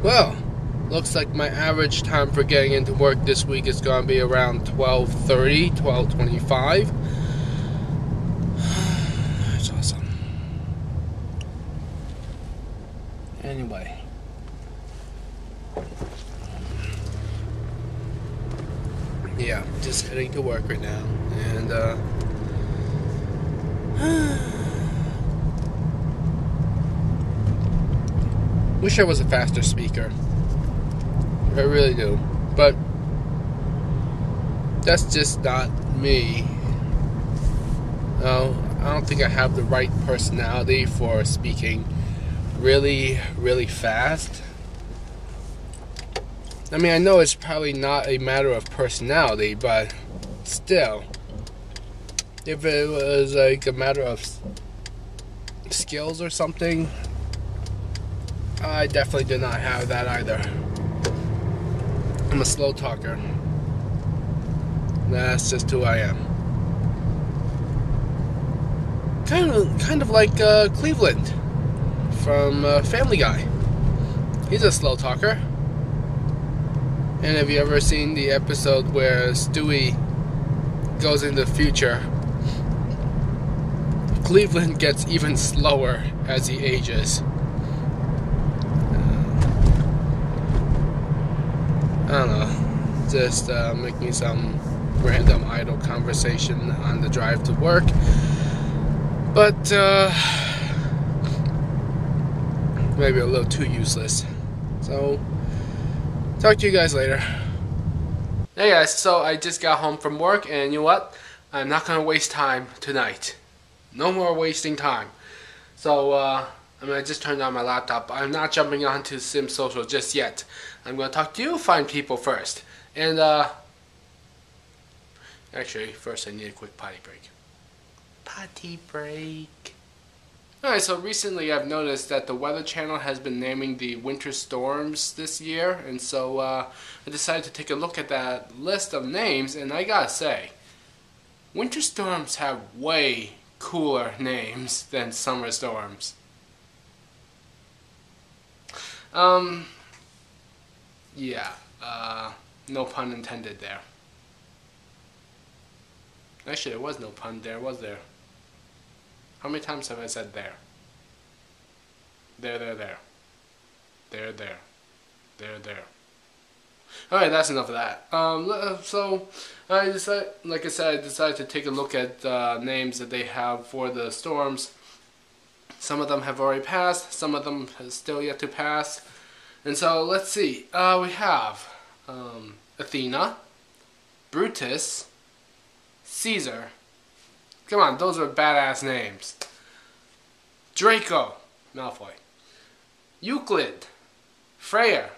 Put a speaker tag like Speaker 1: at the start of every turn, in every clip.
Speaker 1: Well, looks like my average time for getting into work this week is going to be around 12:30, 12:25. That's awesome. Anyway. Yeah, just heading to work right now. And, wish I was a faster speaker. I really do. But that's just not me. No, I don't think I have the right personality for speaking really, really fast. I mean, I know it's probably not a matter of personality, but still, if it was like a matter of skills or something, I definitely do not have that either. I'm a slow talker. That's just who I am. Kind of like Cleveland from Family Guy. He's a slow talker. And have you ever seen the episode where Stewie goes into the future? Cleveland gets even slower as he ages. I don't know. Just making some random idle conversation on the drive to work. But maybe a little too useless. So, talk to you guys later. Hey guys, so I just got home from work, and you know what? I'm not going to waste time tonight. No more wasting time. So, I just turned on my laptop. I'm not jumping onto Sim Social just yet. I'm going to talk to you fine people first. And, actually, first I need a quick potty break. Potty break. Alright, so recently I've noticed that the Weather Channel has been naming the winter storms this year, and so I decided to take a look at that list of names, and I gotta say, winter storms have way cooler names than summer storms. Yeah, no pun intended there. Actually, there was no pun there, was there? How many times have I said there? There. There. Alright, that's enough of that. So, I decided to take a look at names that they have for the storms. Some of them have already passed, some of them have still yet to pass. And so, let's see. We have Athena, Brutus, Caesar. Come on, those are badass names. Draco, Malfoy. Euclid, Freya,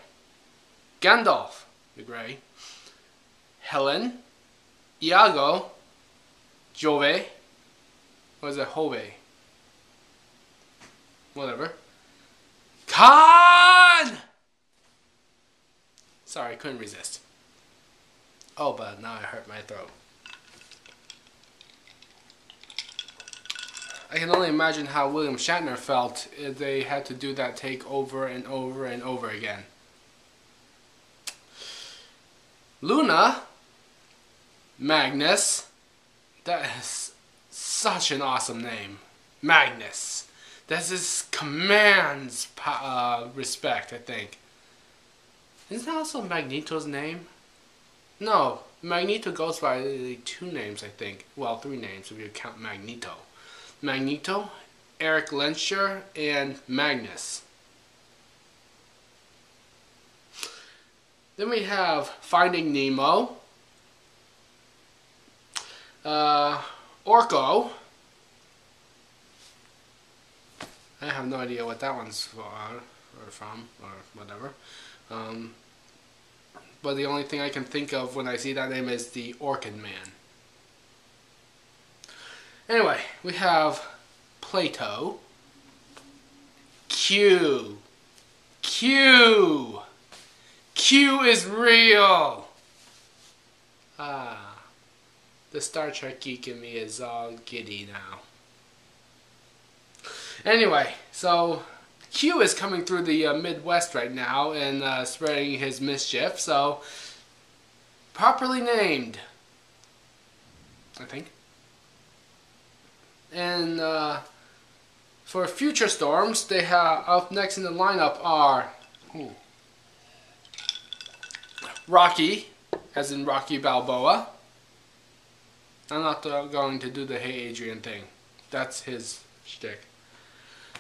Speaker 1: Gandalf, the Grey. Helen, Iago, Jove. What is it, Jove? Whatever. Khan! Sorry, I couldn't resist. Oh, but now I hurt my throat. I can only imagine how William Shatner felt if they had to do that take over and over and over again. Luna, Magnus, that is such an awesome name. Magnus. This commands respect, I think. Isn't that also Magneto's name? No, Magneto goes by 2 names, I think. Well, 3 names if you count Magneto. Magneto, Eric Lenscher, and Magnus. Then we have Finding Nemo, Orko. I have no idea what that one's for, or from, or whatever. But the only thing I can think of when I see that name is the Orchid Man. Anyway, we have Plato, Q. Q is real! The Star Trek geek in me is all giddy now. Anyway, so Q is coming through the Midwest right now and spreading his mischief, so properly named, I think. And for future storms, they have up next in the lineup are Rocky, as in Rocky Balboa. I'm not going to do the Hey Adrian thing. That's his shtick.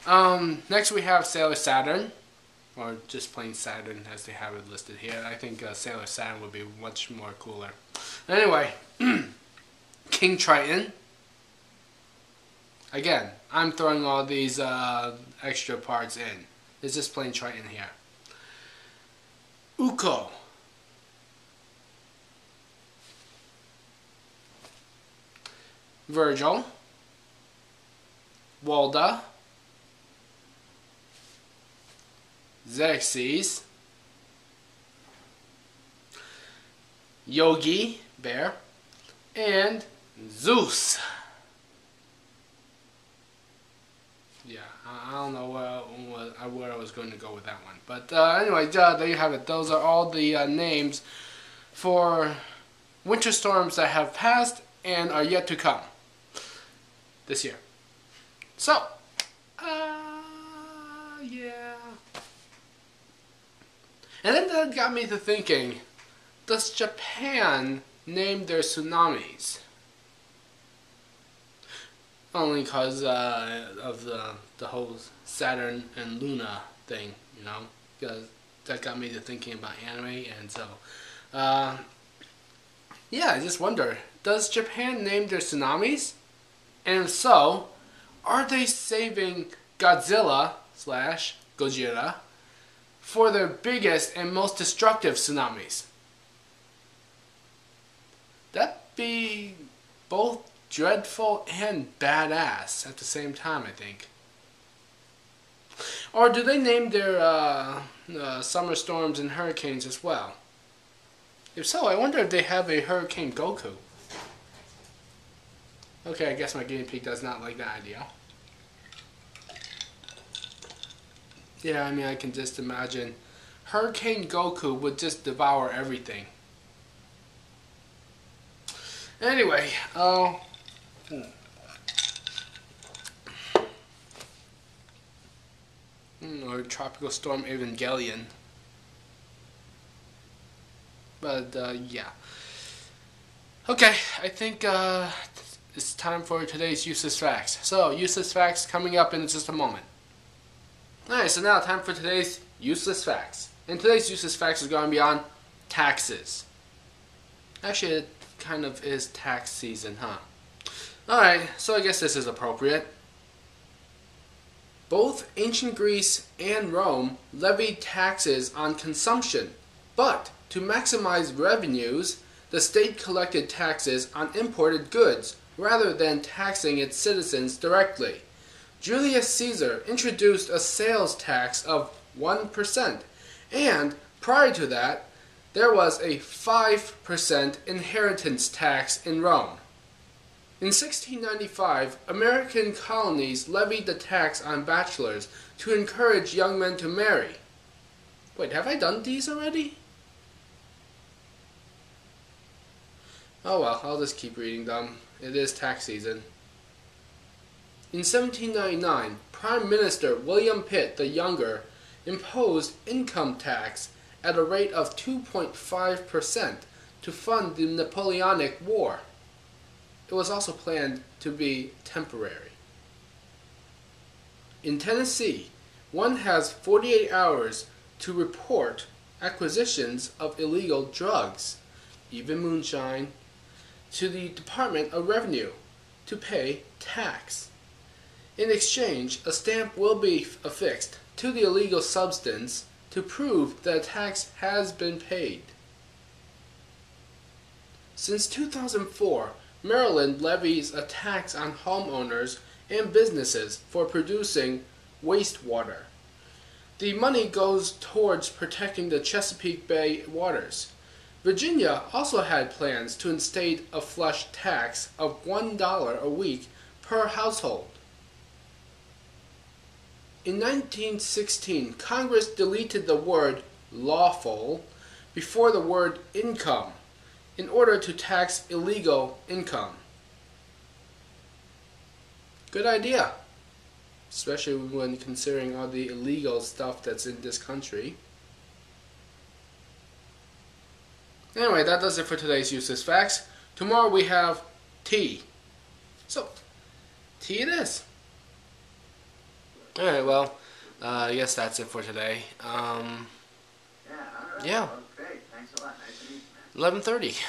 Speaker 1: Next we have Sailor Saturn, or just plain Saturn as they have it listed here. I think Sailor Saturn would be much more cooler. Anyway, King Triton. Again, I'm throwing all these extra parts in. It's just plain Triton here. Uko. Virgil. Walda. Xerxes. Yogi, bear. And Zeus. Yeah, I don't know where I was going to go with that one. But anyway, there you have it. Those are all the names for winter storms that have passed and are yet to come this year. So, yeah. And then that got me to thinking, does Japan name their tsunamis? Only because of the whole Saturn and Luna thing, you know? Because that got me to thinking about anime, and so, yeah, I just wonder, does Japan name their tsunamis? And if so, are they saving Godzilla / Gojira for their biggest and most destructive tsunamis? That'd be both dreadful and badass at the same time, I think. Or do they name their summer storms and hurricanes as well? If so, I wonder if they have a Hurricane Goku. Okay, I guess my guinea pig does not like that idea. Yeah, I mean, I can just imagine Hurricane Goku would just devour everything. Anyway, or Tropical Storm Evangelion. But, yeah. Okay, I think it's time for today's useless facts. So, useless facts coming up in just a moment. Alright, so now time for today's useless facts. And today's useless facts is going to be on taxes. Actually, it kind of is tax season, huh? Alright, so I guess this is appropriate. Both ancient Greece and Rome levied taxes on consumption, but to maximize revenues, the state collected taxes on imported goods rather than taxing its citizens directly. Julius Caesar introduced a sales tax of 1%, and prior to that, there was a 5% inheritance tax in Rome. In 1695, American colonies levied the tax on bachelors to encourage young men to marry. Wait, have I done these already? Oh well, I'll just keep reading them. It is tax season. In 1799, Prime Minister William Pitt the Younger imposed income tax at a rate of 2.5% to fund the Napoleonic War. It was also planned to be temporary. In Tennessee, one has 48 hours to report acquisitions of illegal drugs, even moonshine, to the Department of Revenue to pay tax. In exchange, a stamp will be affixed to the illegal substance to prove that a tax has been paid. Since 2004, Maryland levies a tax on homeowners and businesses for producing wastewater. The money goes towards protecting the Chesapeake Bay waters. Virginia also had plans to instate a flush tax of $1 a week per household. In 1916, Congress deleted the word lawful before the word income in order to tax illegal income. Good idea, especially when considering all the illegal stuff that's in this country. Anyway, that does it for today's useless facts. Tomorrow we have tea. So, tea it is. Alright, well, I guess that's it for today. Yeah.
Speaker 2: Okay, thanks a lot. Nice to meet you, man.
Speaker 1: 11:30.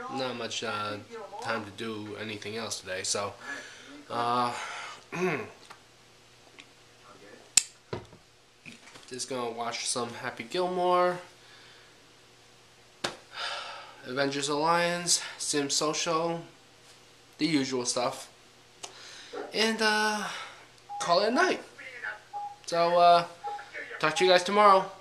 Speaker 2: Cool.
Speaker 1: Not much time to do anything else today, so just gonna watch some Happy Gilmore, Avengers Alliance, Sim Social, the usual stuff, and call it a night. So talk to you guys tomorrow.